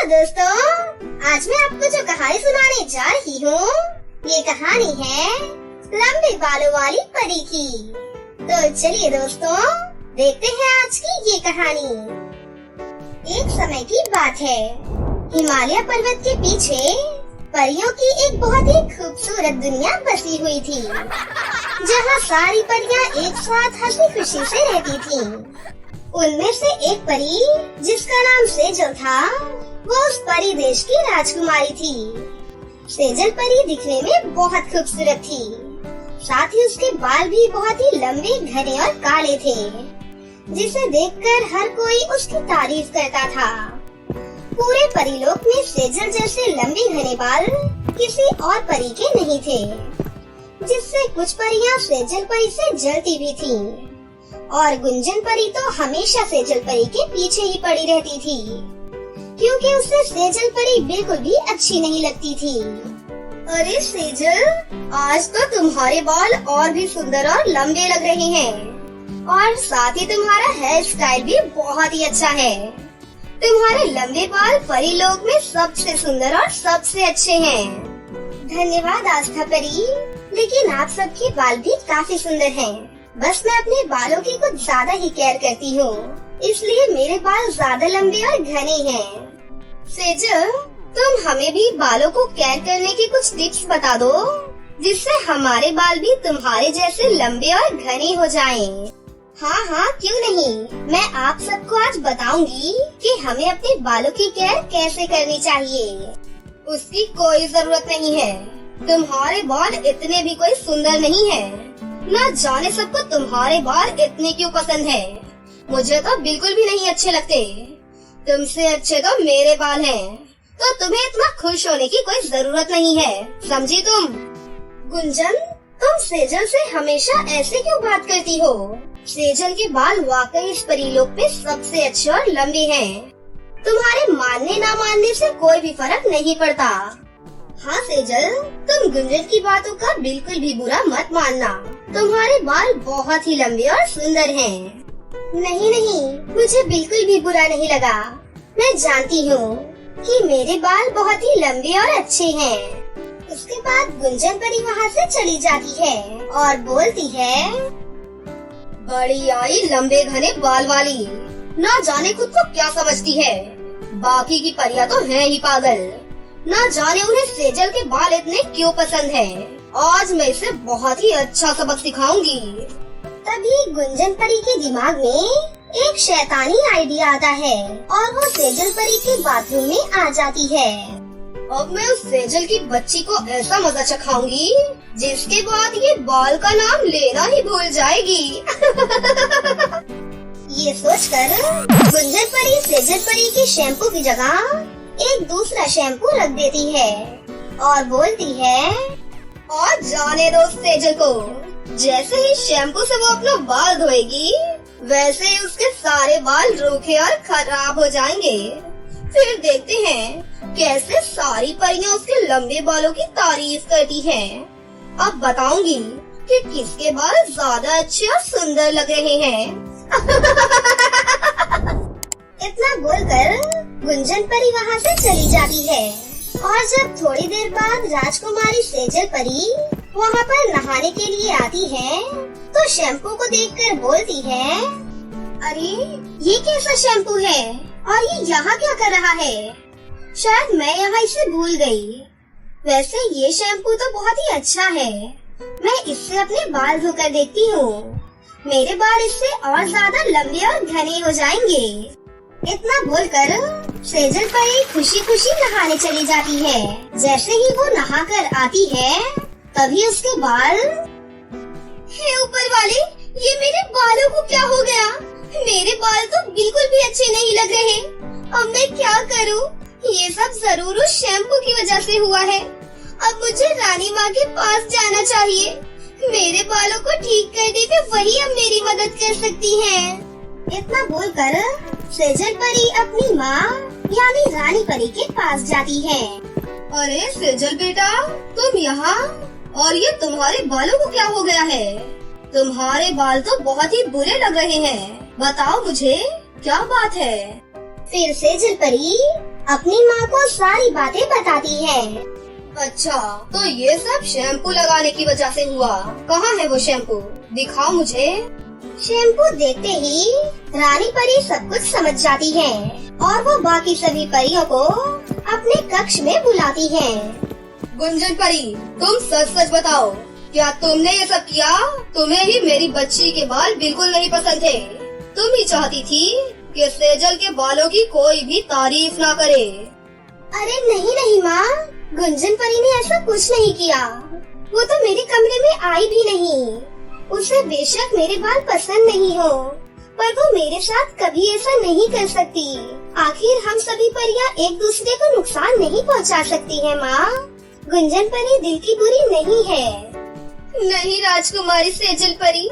दोस्तों, आज मैं आपको जो कहानी सुनाने जा रही हूँ, ये कहानी है लंबे बालों वाली परी की। तो चलिए दोस्तों, देखते हैं आज की ये कहानी। एक समय की बात है, हिमालय पर्वत के पीछे परियों की एक बहुत ही खूबसूरत दुनिया बसी हुई थी, जहाँ सारी परियां एक साथ हंसी खुशी से रहती थीं। उनमें से एक परी, जिसका नाम सेजल था, वो उस परी देश की राजकुमारी थी। सेजल परी दिखने में बहुत खूबसूरत थी, साथ ही उसके बाल भी बहुत ही लंबे, घने और काले थे, जिसे देखकर हर कोई उसकी तारीफ करता था। पूरे परीलोक में सेजल जैसे लंबे घने बाल किसी और परी के नहीं थे, जिससे कुछ परियां सेजल परी से जलती भी थीं। और गुंजन परी तो हमेशा सेजल परी के पीछे ही पड़ी रहती थी, क्योंकि उसे सेजल परी बिल्कुल भी अच्छी नहीं लगती थी। अरे सेजल, आज तो तुम्हारे बाल और भी सुंदर और लंबे लग रहे हैं, और साथ ही तुम्हारा हेयर स्टाइल भी बहुत ही अच्छा है। तुम्हारे लंबे बाल परीलोक में सबसे सुंदर और सबसे अच्छे हैं। धन्यवाद आस्था परी, लेकिन आप सबके बाल भी काफी सुंदर हैं। बस मैं अपने बालों की कुछ ज्यादा ही केयर करती हूँ, इसलिए मेरे बाल ज्यादा लंबे और घने हैं। सेजल, तुम हमें भी बालों को केयर करने की कुछ टिप्स बता दो, जिससे हमारे बाल भी तुम्हारे जैसे लंबे और घने हो जाएं। हाँ, क्यों नहीं। मैं आप सबको आज बताऊंगी कि हमें अपने बालों की केयर कैसे करनी चाहिए। उसकी कोई जरूरत नहीं है, तुम्हारे बाल इतने भी कोई सुंदर नहीं है। ना जाने सबको तुम्हारे बाल इतने क्यों पसंद है। मुझे तो बिल्कुल भी नहीं अच्छे लगते। तुमसे अच्छे तो मेरे बाल हैं, तो तुम्हें इतना खुश होने की कोई जरूरत नहीं है, समझी तुम? गुंजन, तुम सेजल से हमेशा ऐसे क्यों बात करती हो? सेजल के बाल वाकई इस परीलोक में सबसे अच्छे और लंबे हैं। तुम्हारे मानने ना मानने से कोई भी फर्क नहीं पड़ता। हाँ सेजल, तुम गुंजन की बातों का बिल्कुल भी बुरा मत मानना। तुम्हारे बाल बहुत ही लंबे और सुंदर हैं। नहीं, मुझे बिल्कुल भी बुरा नहीं लगा। मैं जानती हूँ कि मेरे बाल बहुत ही लंबे और अच्छे हैं। उसके बाद गुंजन परी वहाँ से चली जाती है और बोलती है, बड़ी आई लंबे घने बाल वाली, ना जाने खुद को क्या समझती है। बाकी की परियां तो हैं ही पागल। ना जाने उन्हें सेजल के बाल इतने क्यों पसंद हैं। आज मैं इसे बहुत ही अच्छा सबक सिखाऊंगी। तभी गुंजन परी के दिमाग में एक शैतानी आइडिया आता है और वो सेजल परी के बाथरूम में आ जाती है। अब मैं उस सेजल की बच्ची को ऐसा मजा चखाऊंगी, जिसके बाद ये बाल का नाम लेना ही भूल जाएगी। ये सोचकर गुंजन परी सेजल परी के शैम्पू की जगह एक दूसरा शैम्पू रख देती है और बोलती है, और जाने दो सेजल को। जैसे ही शैम्पू से वो अपना बाल धोएगी, वैसे ही उसके सारे बाल रूखे और खराब हो जाएंगे। फिर देखते हैं कैसे सारी परियां उसके लंबे बालों की तारीफ करती हैं। अब बताऊंगी कि किसके बाल ज्यादा अच्छे और सुंदर लग रहे हैं। इतना बोलकर गुंजन परी वहाँ से चली जाती है, और जब थोड़ी देर बाद राजकुमारी सेजल परी वहाँ पर नहाने के लिए आती है, तो शैम्पू को देखकर बोलती है, अरे ये कैसा शैम्पू है और ये यहाँ क्या कर रहा है? शायद मैं यहाँ इसे भूल गई। वैसे ये शैम्पू तो बहुत ही अच्छा है, मैं इससे अपने बाल धोकर देखती हूँ। मेरे बाल इससे और ज्यादा लंबे और घने हो जाएंगे। इतना बोलकर सेजल परी खुशी खुशी नहाने चली जाती है। जैसे ही वो नहाकर आती है, तभी उसके बाल, हे ऊपर वाले, ये मेरे बालों को क्या हो गया? मेरे बाल तो बिल्कुल भी अच्छे नहीं लग रहे। अब मैं क्या करूं? ये सब जरूर उस शैम्पू की वजह से हुआ है। अब मुझे रानी माँ के पास जाना चाहिए। मेरे बालों को ठीक करने में वही अब मेरी मदद कर सकती हैं। इतना बोलकर सेजल परी अपनी माँ यानी रानी परी के पास जाती है। अरे सेजल बेटा, तुम यहाँ? और ये तुम्हारे बालों को क्या हो गया है? तुम्हारे बाल तो बहुत ही बुरे लग रहे हैं। बताओ मुझे क्या बात है? फिर सेजल परी अपनी माँ को सारी बातें बताती है। अच्छा, तो ये सब शैम्पू लगाने की वजह से हुआ। कहाँ है वो शैम्पू? दिखाओ मुझे। शैम्पू देखते ही रानी परी सब कुछ समझ जाती है और वो बाकी सभी परियों को अपने कक्ष में बुलाती है। गुंजन परी, तुम सच सच बताओ, क्या तुमने ये सब किया? तुम्हें ही मेरी बच्ची के बाल बिल्कुल नहीं पसंद थे। तुम ही चाहती थी कि सेजल के बालों की कोई भी तारीफ ना करे। अरे नहीं नहीं माँ, गुंजन परी ने ऐसा कुछ नहीं किया। वो तो मेरे कमरे में आई भी नहीं। उसे बेशक मेरे बाल पसंद नहीं हो, पर वो मेरे साथ कभी ऐसा नहीं कर सकती। आखिर हम सभी परियां एक दूसरे को नुकसान नहीं पहुंचा सकती हैं माँ। गुंजन परी दिल की बुरी नहीं है। नहीं राजकुमारी सेजल परी,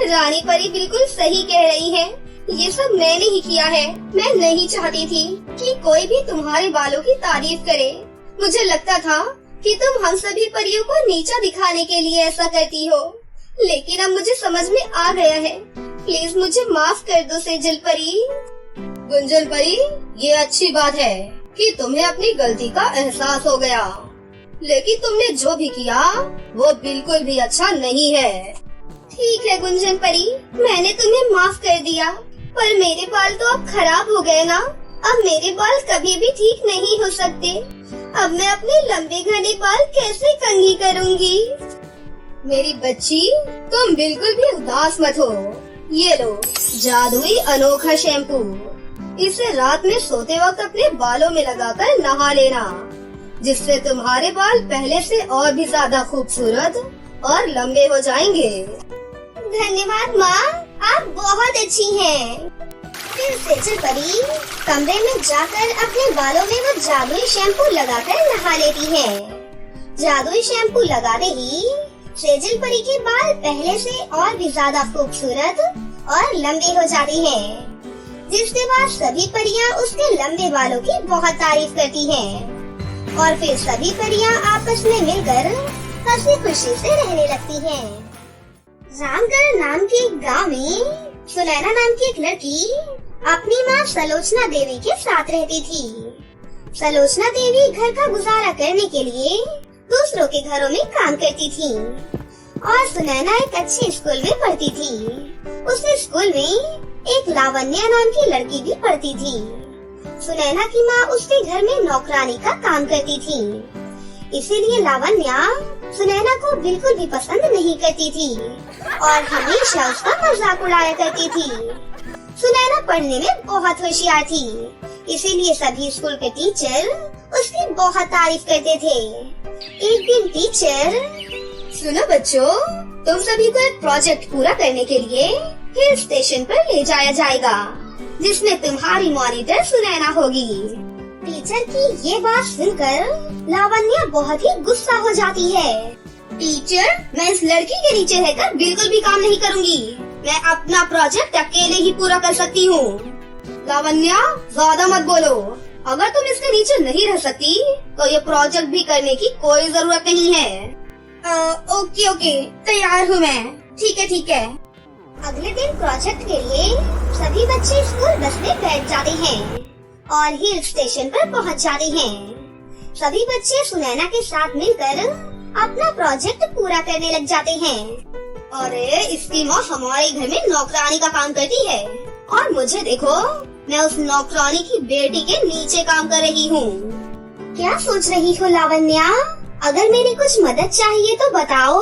रानी परी बिल्कुल सही कह रही है। ये सब मैंने ही किया है। मैं नहीं चाहती थी कि कोई भी तुम्हारे बालों की तारीफ करे। मुझे लगता था कि तुम हम सभी परियों को नीचा दिखाने के लिए ऐसा करती हो, लेकिन अब मुझे समझ में आ गया है। प्लीज मुझे माफ कर दो सेजल परी। गुंजन परी, ये अच्छी बात है कि तुम्हें अपनी गलती का एहसास हो गया, लेकिन तुमने जो भी किया वो बिल्कुल भी अच्छा नहीं है। ठीक है गुंजन परी, मैंने तुम्हें माफ कर दिया, पर मेरे बाल तो अब खराब हो गए ना। अब मेरे बाल कभी भी ठीक नहीं हो सकते। अब मैं अपने लंबे घने बाल कैसे कंघी करूँगी? मेरी बच्ची, तुम बिल्कुल भी उदास मत हो। ये लो जादुई अनोखा शैम्पू। इसे रात में सोते वक्त अपने बालों में लगाकर नहा लेना, जिससे तुम्हारे बाल पहले से और भी ज्यादा खूबसूरत और लंबे हो जाएंगे। धन्यवाद माँ, आप बहुत अच्छी हैं। फिर सेजल परी कमरे में जाकर अपने बालों में वो जादुई शैम्पू लगाकर नहा लेती है। जादुई शैम्पू लगाते ही सेजल परी के बाल पहले से और भी ज्यादा खूबसूरत और लंबे हो जाते हैं, जिसके बाद सभी परियां उसके लंबे बालों की बहुत तारीफ करती हैं। और फिर सभी परियां आपस में मिलकर हंसी खुशी से रहने लगती हैं। रामगढ़ नाम के एक गाँव में सुनैना नाम की एक लड़की अपनी माँ सलोचना देवी के साथ रहती थी। सलोचना देवी घर का गुजारा करने के लिए दूसरों के घरों में काम करती थी और सुनैना एक अच्छे स्कूल में पढ़ती थी। उस स्कूल में एक लावण्या नाम की लड़की भी पढ़ती थी। सुनैना की माँ उसके घर में नौकरानी का काम करती थी, इसीलिए लावण्या सुनैना को बिल्कुल भी पसंद नहीं करती थी और हमेशा उसका मजाक उड़ाया करती थी। सुनैना पढ़ने में बहुत होशियार थी, इसीलिए सभी स्कूल के टीचर उसकी बहुत तारीफ करते थे। एक दिन टीचर, सुनो बच्चों, तुम सभी को एक प्रोजेक्ट पूरा करने के लिए हिल स्टेशन पर ले जाया जाएगा, जिसमें तुम्हारी मॉनिटर सुनैना होगी। टीचर की ये बात सुनकर लावण्या बहुत ही गुस्सा हो जाती है। टीचर, मैं इस लड़की के नीचे रहकर बिल्कुल भी काम नहीं करूँगी। मैं अपना प्रोजेक्ट अकेले ही पूरा कर सकती हूँ। लावण्या, ज्यादा मत बोलो। अगर तुम इसके नीचे नहीं रह सकती तो ये प्रोजेक्ट भी करने की कोई जरूरत नहीं है। ओके ओके, तैयार हूँ मैं। ठीक है। अगले दिन प्रोजेक्ट के लिए सभी बच्चे स्कूल बस में बैठ जाते हैं और हिल स्टेशन पर पहुंच जाते हैं। सभी बच्चे सुनैना के साथ मिलकर अपना प्रोजेक्ट पूरा करने लग जाते हैं। अरे, इसकी माँ हमारे घर में नौकरानी का काम करती है और मुझे देखो, मैं उस नौकरानी की बेटी के नीचे काम कर रही हूँ। क्या सोच रही हो लावण्या? अगर मेरी कुछ मदद चाहिए तो बताओ।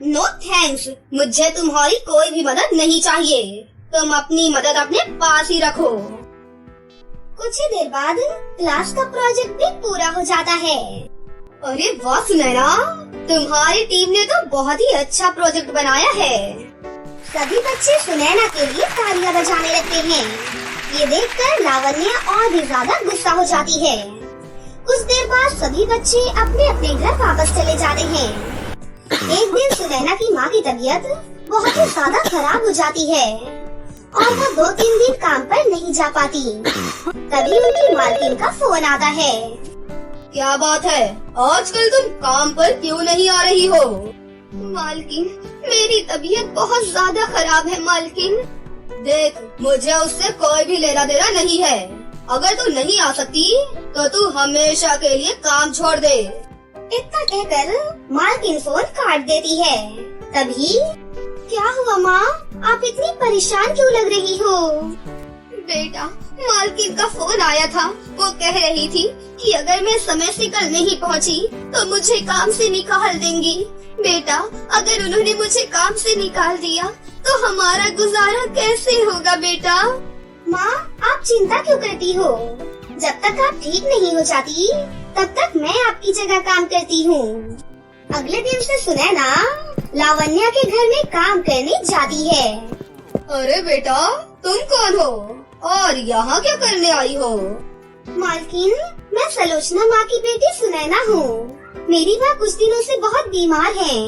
नो थैंक्स, मुझे तुम्हारी कोई भी मदद नहीं चाहिए। तुम अपनी मदद अपने पास ही रखो। कुछ ही देर बाद क्लास का प्रोजेक्ट भी पूरा हो जाता है। अरे वाह सुनैना, तुम्हारी टीम ने तो बहुत ही अच्छा प्रोजेक्ट बनाया है। सभी बच्चे सुनैना के लिए तालियां बजाने लगते हैं। ये देखकर लावण्या और भी ज्यादा गुस्सा हो जाती है। कुछ देर बाद सभी बच्चे अपने अपने घर वापस चले जाते हैं। एक दिन सुनैना की माँ की तबीयत बहुत ही ज्यादा खराब हो जाती है और वो 2-3 दिन काम पर नहीं जा पाती। तभी उनकी मालकिन का फोन आता है। क्या बात है, आजकल तुम काम पर क्यों नहीं आ रही हो? मालकिन, मेरी तबीयत बहुत ज्यादा खराब है मालकिन। देख, मुझे उससे कोई भी लेना देना नहीं है। अगर तू नहीं आ सकती तो तू हमेशा के लिए काम छोड़ दे। इतना कहकर मालकिन फोन काट देती है। तभी क्या हुआ माँ, आप इतनी परेशान क्यों लग रही हो? बेटा, मालकिन का फोन आया था। वो कह रही थी कि अगर मैं समय से कल नहीं पहुंची तो मुझे काम से निकाल देंगी। बेटा, अगर उन्होंने मुझे काम से निकाल दिया तो हमारा गुजारा कैसे होगा बेटा? माँ, आप चिंता क्यों करती हो? जब तक आप ठीक नहीं हो जाती तब तक मैं आपकी जगह काम करती हूँ। अगले दिन से सुनैना लावण्या के घर में काम करने जाती है। अरे बेटा, तुम कौन हो और यहाँ क्या करने आई हो? मालकिन, मैं सलोचना माँ की बेटी सुनैना हूँ। मेरी माँ कुछ दिनों से बहुत बीमार है,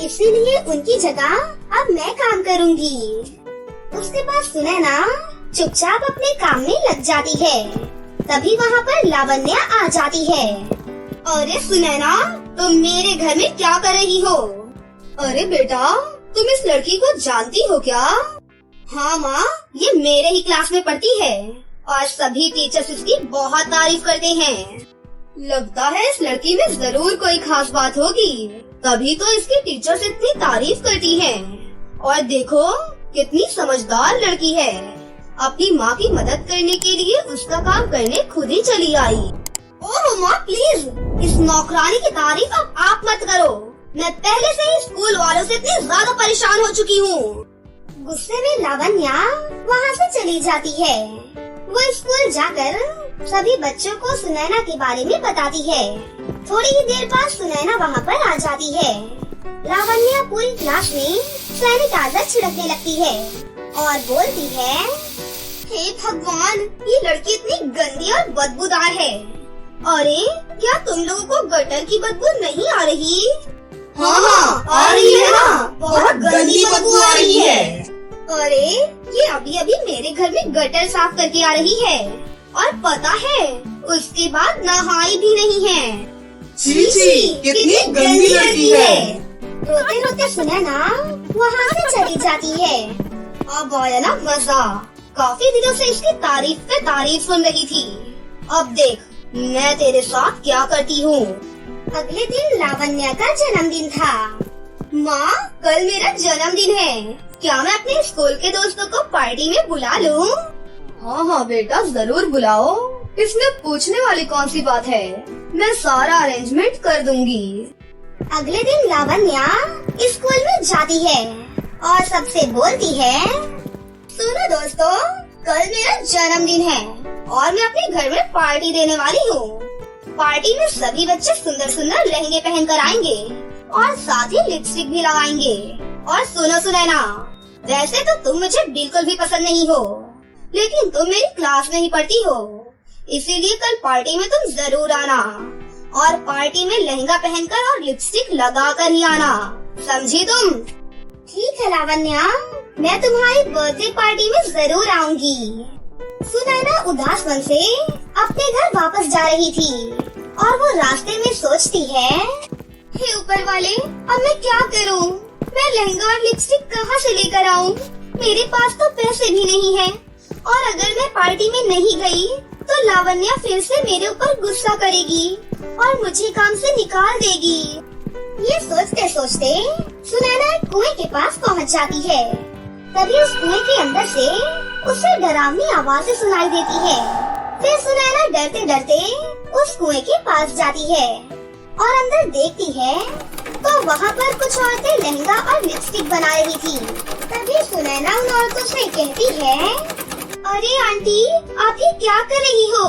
इसीलिए उनकी जगह अब मैं काम करूँगी। उसके बाद सुनैना चुपचाप अपने काम में लग जाती है। तभी वहाँ पर लावण्या आ जाती है। अरे सुनैना, तुम मेरे घर में क्या कर रही हो? अरे बेटा, तुम इस लड़की को जानती हो क्या? हाँ माँ, ये मेरे ही क्लास में पढ़ती है और सभी टीचर्स इसकी बहुत तारीफ करते हैं। लगता है इस लड़की में जरूर कोई खास बात होगी, तभी तो इसकी टीचर्स इतनी तारीफ करती हैं। और देखो कितनी समझदार लड़की है, अपनी माँ की मदद करने के लिए उसका काम करने खुद ही चली आई। ओह माँ, प्लीज इस नौकरानी की तारीफ अब आप मत करो। मैं पहले से ही स्कूल वालों से इतनी ज्यादा परेशान हो चुकी हूँ। गुस्से में लावण्या वहाँ से चली जाती है। वो स्कूल जाकर सभी बच्चों को सुनैना के बारे में बताती है। थोड़ी ही देर बाद सुनैना वहाँ पर आ जाती है। लावण्या पूरी क्लास में सैनिटाइजर छिड़कने लगती है और बोलती है, हे भगवान, ये लड़की इतनी गंदी और बदबूदार है। अरे क्या तुम लोगों को गटर की बदबू नहीं आ रही? हाँ, आ रही है ना, बहुत गंदी बदबू आ रही है। अरे ये अभी अभी मेरे घर में गटर साफ करके आ रही है और पता है उसके बाद नहाई भी नहीं है। छी छी, कितनी गंदी लड़की है। रोते रोते सुनैना वहाँ से चली जाती है। अब आया ना मजा, काफी दिनों से इसकी तारीफ पे तारीफ सुन रही थी। अब देख मैं तेरे साथ क्या करती हूँ। अगले दिन लावण्या का जन्मदिन था। माँ, कल मेरा जन्मदिन है, क्या मैं अपने स्कूल के दोस्तों को पार्टी में बुला लूँ? हाँ हाँ बेटा, जरूर बुलाओ। इसमें पूछने वाली कौन सी बात है, मैं सारा अरेंजमेंट कर दूंगी। अगले दिन लावण्या स्कूल में जाती है और सबसे बोलती है, सुनो दोस्तों, कल मेरा जन्मदिन है और मैं अपने घर में पार्टी देने वाली हूँ। पार्टी में सभी बच्चे सुंदर सुंदर लहंगे पहन कर आएंगे और साथ ही लिपस्टिक भी लगाएंगे। और सुनो सुनैना, वैसे तो तुम मुझे बिल्कुल भी पसंद नहीं हो, लेकिन तुम मेरी क्लास में ही पढ़ती हो, इसीलिए कल पार्टी में तुम जरूर आना और पार्टी में लहंगा पहनकर और लिपस्टिक लगा कर ही आना, समझी तुम? ठीक है लावण्या, मैं तुम्हारी बर्थडे पार्टी में जरूर आऊंगी। सुनैना उदास मन से अपने घर वापस जा रही थी और वो रास्ते में सोचती है, हे ऊपर वाले, अब मैं क्या करूं? मैं लहंगा और लिपस्टिक कहाँ से लेकर आऊं? मेरे पास तो पैसे भी नहीं है और अगर मैं पार्टी में नहीं गई तो लावण्या फिर से मेरे ऊपर गुस्सा करेगी और मुझे काम से निकाल देगी। ये सोचते सोचते सुनैना एक कुएं के पास पहुंच जाती है। तभी उस कुएं के अंदर से उसे डरावनी आवाजें सुनाई देती है। फिर सुनैना डरते डरते उस कुएं के पास जाती है और अंदर देखती है तो वहाँ पर कुछ औरतें लहंगा और लिपस्टिक बना रही थी। तभी सुनैना उन औरतों से कहती है, अरे आंटी, आप ये क्या कर रही हो?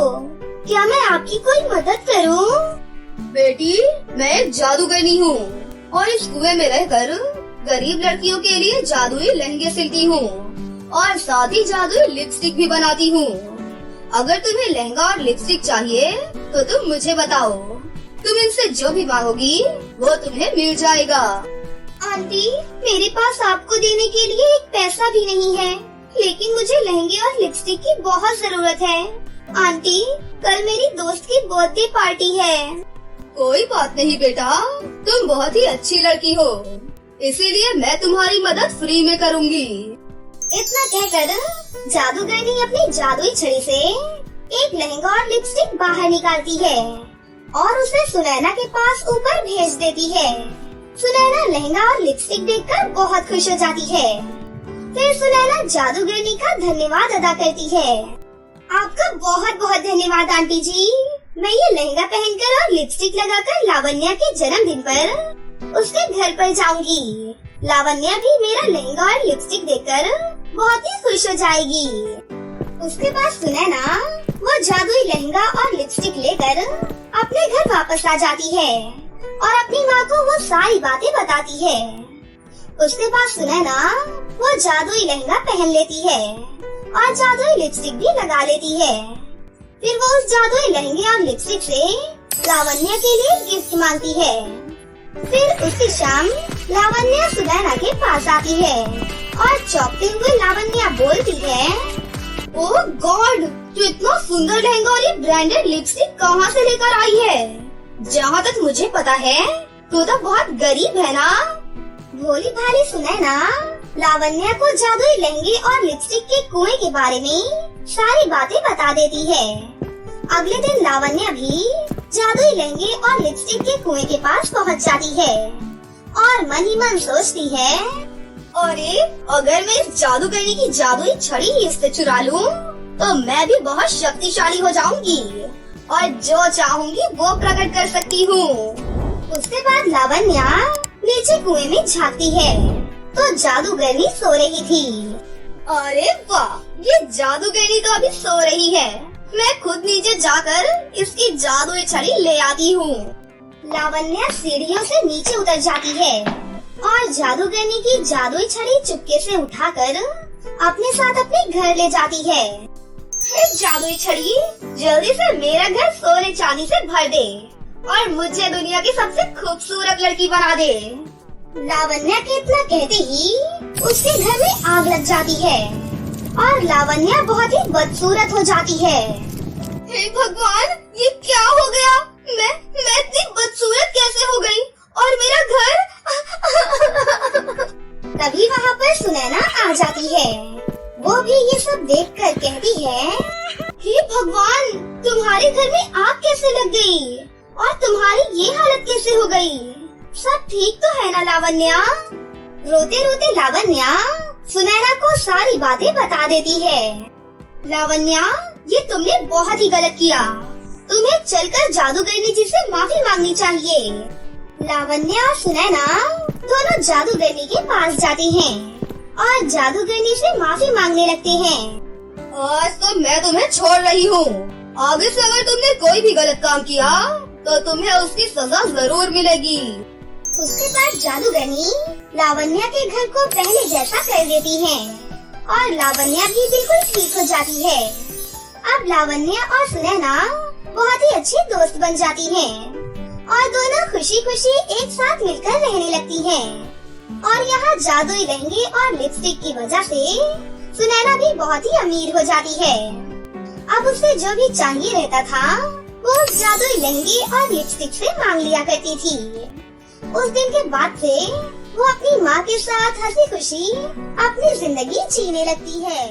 क्या मैं आपकी कोई मदद करूं? बेटी, मैं एक जादूगरनी हूँ और इस कुएं में रहकर गरीब लड़कियों के लिए जादुई लहंगे सिलती हूँ और साथ ही जादुई लिपस्टिक भी बनाती हूँ। अगर तुम्हें लहंगा और लिपस्टिक चाहिए तो तुम मुझे बताओ, तुम इनसे जो भी मांगोगी वो तुम्हें मिल जाएगा। आंटी, मेरे पास आपको देने के लिए एक पैसा भी नहीं है, लेकिन मुझे लहंगे और लिपस्टिक की बहुत जरूरत है। आंटी, कल मेरी दोस्त की बर्थडे पार्टी है। कोई बात नहीं बेटा, तुम बहुत ही अच्छी लड़की हो, इसीलिए मैं तुम्हारी मदद फ्री में करूँगी। इतना कहकर जादूगरनी अपनी जादुई छड़ी से एक लहंगा और लिपस्टिक बाहर निकालती है और उसे सुनैना के पास ऊपर भेज देती है। सुनैना लहंगा और लिपस्टिक देखकर बहुत खुश हो जाती है। फिर सुनैना जादूगरनी का धन्यवाद अदा करती है। आपका बहुत बहुत धन्यवाद आंटी जी। मैं ये लहंगा पहनकर और लिपस्टिक लगाकर लावण्या के जन्मदिन पर उसके घर पर जाऊंगी। लावण्या भी मेरा लहंगा और लिपस्टिक देखकर बहुत ही खुश हो जाएगी। उसके बाद सुनैना वो जादुई लहंगा और लिपस्टिक लेकर अपने घर वापस आ जाती है और अपनी माँ को वो सारी बातें बताती है। उसके बाद सुनैना वो जादुई लहंगा पहन लेती है और जादुई लिपस्टिक भी लगा लेती है। फिर वो उस जादुई लहंगे और लिपस्टिक से लावण्या के लिए गिफ्ट मांगती है। फिर उसी शाम लावण्या सुनैना के पास आती है और चौंकते हुए लावण्या बोलती है, ओह गॉड, तू इतना सुंदर लहंगा और ये ब्रांडेड लिपस्टिक कहाँ से लेकर आई है? जहाँ तक मुझे पता है तू तो बहुत गरीब है ना। भोली भाली सुनैना लावण्या को जादुई लहंगे और लिपस्टिक के कुएं के बारे में सारी बातें बता देती है। अगले दिन लावण्या भी जादुई लहंगे और लिपस्टिक के कुएं के पास पहुंच जाती है और मन ही मन सोचती है, अरे अगर मैं इस जादूगरनी की जादुई छड़ी इससे चुरा लूं, तो मैं भी बहुत शक्तिशाली हो जाऊंगी और जो चाहूंगी वो प्रकट कर सकती हूँ। उसके बाद लावण्या नीचे कुएं में झांकती है तो जादूगरनी सो रही थी। अरे वाह, ये जादूगरनी तो अभी सो रही है। मैं खुद नीचे जाकर इसकी जादुई छड़ी ले आती हूँ। लावण्या सीढ़ियों से नीचे उतर जाती है और जादूगरनी की जादुई छड़ी चुपके से उठाकर अपने साथ अपने घर ले जाती है। जादुई छड़ी, जल्दी से मेरा घर सोने चांदी से भर दे और मुझे दुनिया की सबसे खूबसूरत लड़की बना दे। लावण्या के इतना कहते ही उसके घर में आग लग जाती है और लावण्या बहुत ही बदसूरत हो जाती है। हे भगवान, ये क्या हो गया? मैं इतनी बदसूरत कैसे हो गई? और मेरा घर? तभी वहाँ पर सुनैना आ जाती है। वो भी ये सब देखकर कहती है, हे भगवान, तुम्हारे घर में आग कैसे लग गई? और तुम्हारी ये हालत कैसे हो गई? सब ठीक तो है ना लावण्या? रोते रोते लावण्या सुनैना को सारी बातें बता देती है। लावण्या, ये तुमने बहुत ही गलत किया। तुम्हें चलकर जादूगरनी जी से माफी मांगनी चाहिए। लावण्या और सुनैना दोनों जादूगरनी के पास जाती हैं और जादूगरनी से माफी मांगने लगते हैं। आज तो मैं तुम्हें छोड़ रही हूँ। आगे से अगर तुमने कोई भी गलत काम किया तो तुम्हें उसकी सजा जरूर मिलेगी। उसके बाद जादूगरनी लावण्या के घर को पहले जैसा कर देती है और लावण्या भी बिल्कुल ठीक हो जाती है। अब लावण्या और सुनैना बहुत ही अच्छे दोस्त बन जाती हैं और दोनों खुशी खुशी एक साथ मिलकर रहने लगती हैं। और यहाँ जादुई लहंगे और लिपस्टिक की वजह से सुनैना भी बहुत ही अमीर हो जाती है। अब उसे जो भी चाहिए रहता था वो उस जादुई लहंगे और लिपस्टिक से मांग लिया करती थी। उस दिन के बाद से वो अपनी माँ के साथ हंसी खुशी अपनी जिंदगी जीने लगती है।